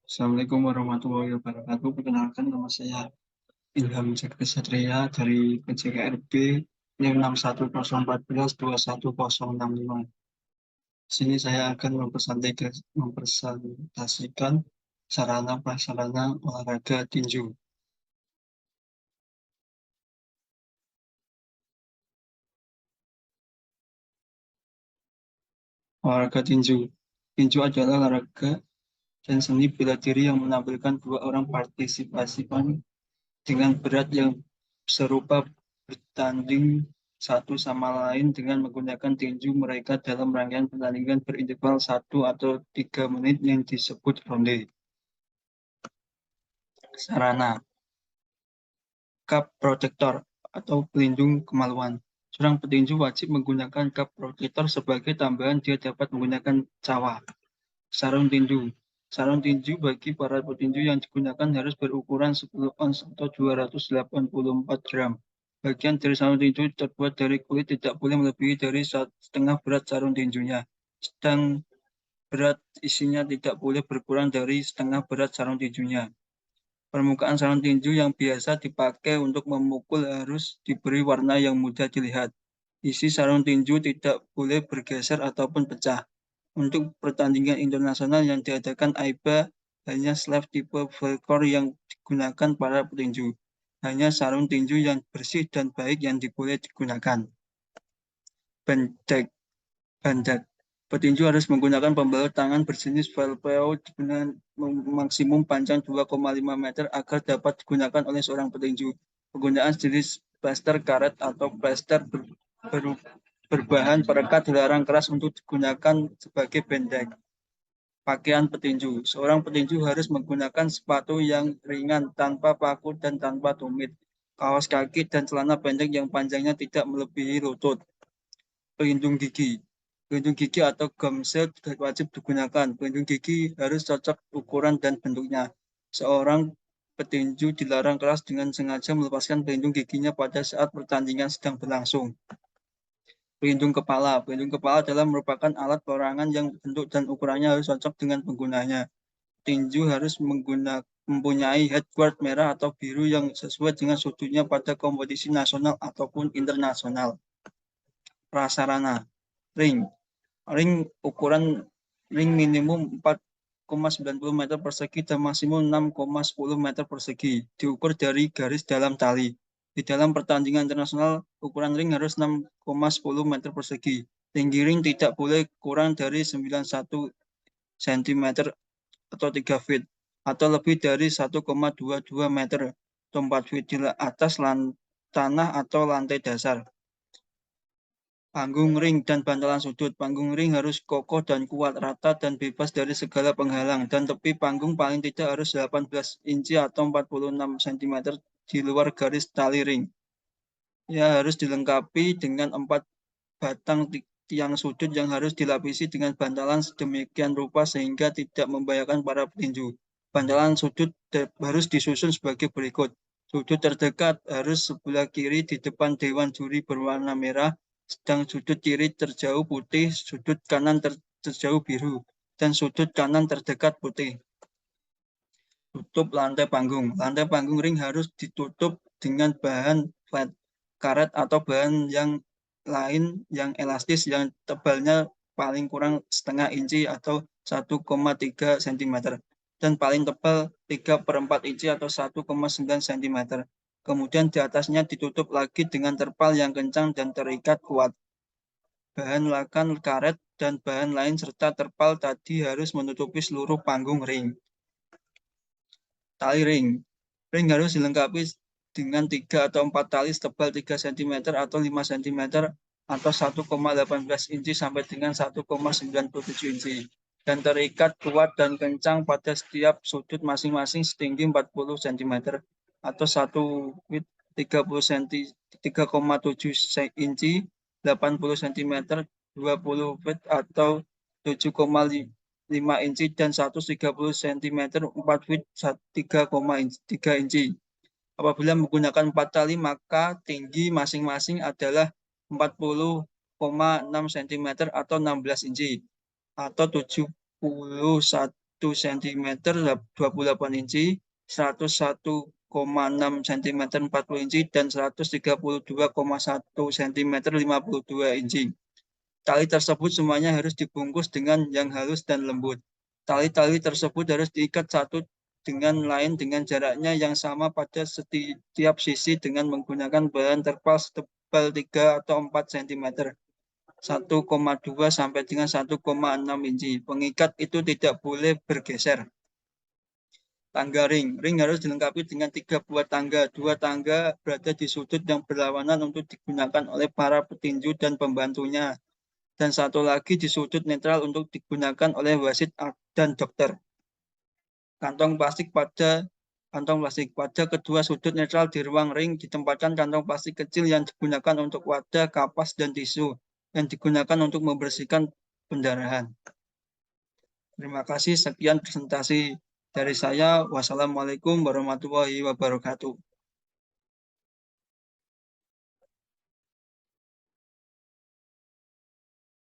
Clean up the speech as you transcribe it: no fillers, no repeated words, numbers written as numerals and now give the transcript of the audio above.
Assalamualaikum warahmatullahi wabarakatuh. Perkenalkan, nama saya Ilham Jagri Satria dari PJKRB NIM 61014-21065. Di sini saya akan mempresentasikan sarana prasarana olahraga tinju. Olahraga tinju. Tinju adalah olahraga dan seni bela diri yang menampilkan dua orang partisipan dengan berat yang serupa bertanding satu sama lain dengan menggunakan tinju mereka dalam rangkaian pertandingan berinterval 1 atau 3 menit yang disebut ronde. Sarana cup protector atau pelindung kemaluan. Seorang petinju wajib menggunakan cup protector sebagai tambahan dia dapat menggunakan cawa. Sarung tinju. Sarung tinju bagi para petinju yang digunakan harus berukuran 10 ons atau 284 gram. Bagian dari sarung tinju terbuat dari kulit tidak boleh melebihi dari setengah berat sarung tinjunya. Sedang berat isinya tidak boleh berkurang dari setengah berat sarung tinjunya. Permukaan sarung tinju yang biasa dipakai untuk memukul harus diberi warna yang mudah dilihat. Isi sarung tinju tidak boleh bergeser ataupun pecah. Untuk pertandingan internasional yang diadakan AIBA, hanya sleeve tipe velcro yang digunakan para petinju. Hanya sarung tinju yang bersih dan baik yang boleh digunakan. Bandage. Bandak. Petinju harus menggunakan pembalut tangan berjenis Velcro dengan maksimum panjang 2,5 meter agar dapat digunakan oleh seorang petinju. Penggunaan jenis plaster karet atau plaster berbahan perekat dilarang keras untuk digunakan sebagai bandage. Pakaian petinju. Seorang petinju harus menggunakan sepatu yang ringan tanpa paku dan tanpa tumit. Kaos kaki dan celana pendek yang panjangnya tidak melebihi lutut. Pelindung gigi. Pelindung gigi atau gum shield wajib digunakan. Pelindung gigi harus cocok ukuran dan bentuknya. Seorang petinju dilarang keras dengan sengaja melepaskan pelindung giginya pada saat pertandingan sedang berlangsung. Pelindung kepala. Pelindung kepala adalah merupakan alat perorangan yang bentuk dan ukurannya harus cocok dengan penggunanya. Tinju harus mempunyai headguard merah atau biru yang sesuai dengan sudutnya pada kompetisi nasional ataupun internasional. Prasarana. Ring. Ring ukuran ring minimum 4,90 meter persegi dan maksimum 6,10 meter persegi. Diukur dari garis dalam tali. Di dalam pertandingan internasional, ukuran ring harus 6,10 meter persegi. Tinggi ring tidak boleh kurang dari 91 cm atau 3 feet atau lebih dari 1,22 meter atau 4 feet di atas tanah atau lantai dasar. Panggung ring dan bantalan sudut. Panggung ring harus kokoh dan kuat, rata dan bebas dari segala penghalang. Dan tepi panggung paling tidak harus 18 inci atau 46 cm di luar garis tali ring. Ya harus dilengkapi dengan 4 batang tiang sudut yang harus dilapisi dengan bantalan sedemikian rupa sehingga tidak membahayakan para petinju. Bantalan sudut harus disusun sebagai berikut. Sudut terdekat harus sebelah kiri di depan dewan juri berwarna merah, sedang sudut kiri terjauh putih, sudut kanan terjauh biru, dan sudut kanan terdekat putih. Tutup lantai panggung. Lantai panggung ring harus ditutup dengan bahan flat, karet atau bahan yang lain yang elastis yang tebalnya paling kurang setengah inci atau 1,3 cm dan paling tebal 3/4 inci atau 1,9 cm. Kemudian di atasnya ditutup lagi dengan terpal yang kencang dan terikat kuat. Bahan lakan karet dan bahan lain serta terpal tadi harus menutupi seluruh panggung ring. Tali ring. Ring harus dilengkapi dengan 3 atau 4 tali setebal 3 cm atau 5 cm atau 1,18 inci sampai dengan 1,97 inci dan terikat kuat dan kencang pada setiap sudut masing-masing setinggi 40 cm atau 1 feet 30 cm 3,7 inci 80 cm 20 feet atau 7,5 inci dan 130 cm 4 feet 3,3 inci. Apabila menggunakan 4 tali maka tinggi masing-masing adalah 40,6 cm atau 16 inci atau 71 cm 28 inci, 101,6 cm 40 inci, dan 132,1 cm 52 inci. Tali tersebut semuanya harus dibungkus dengan yang halus dan lembut. Tali-tali tersebut harus diikat satu dengan lain dengan jaraknya yang sama pada setiap sisi dengan menggunakan bahan terpal setebal 3 atau 4 cm. 1,2 sampai dengan 1,6 inci. Pengikat itu tidak boleh bergeser. Tangga ring. Ring harus dilengkapi dengan 3 buah tangga. 2 tangga berada di sudut yang berlawanan untuk digunakan oleh para petinju dan pembantunya. Dan satu lagi di sudut netral untuk digunakan oleh wasit dan dokter. Kantong plastik pada kedua sudut netral di ruang ring ditempatkan kantong plastik kecil yang digunakan untuk wadah, kapas, dan tisu yang digunakan untuk membersihkan pendarahan. Terima kasih. Sekian presentasi dari saya. Wassalamualaikum warahmatullahi wabarakatuh.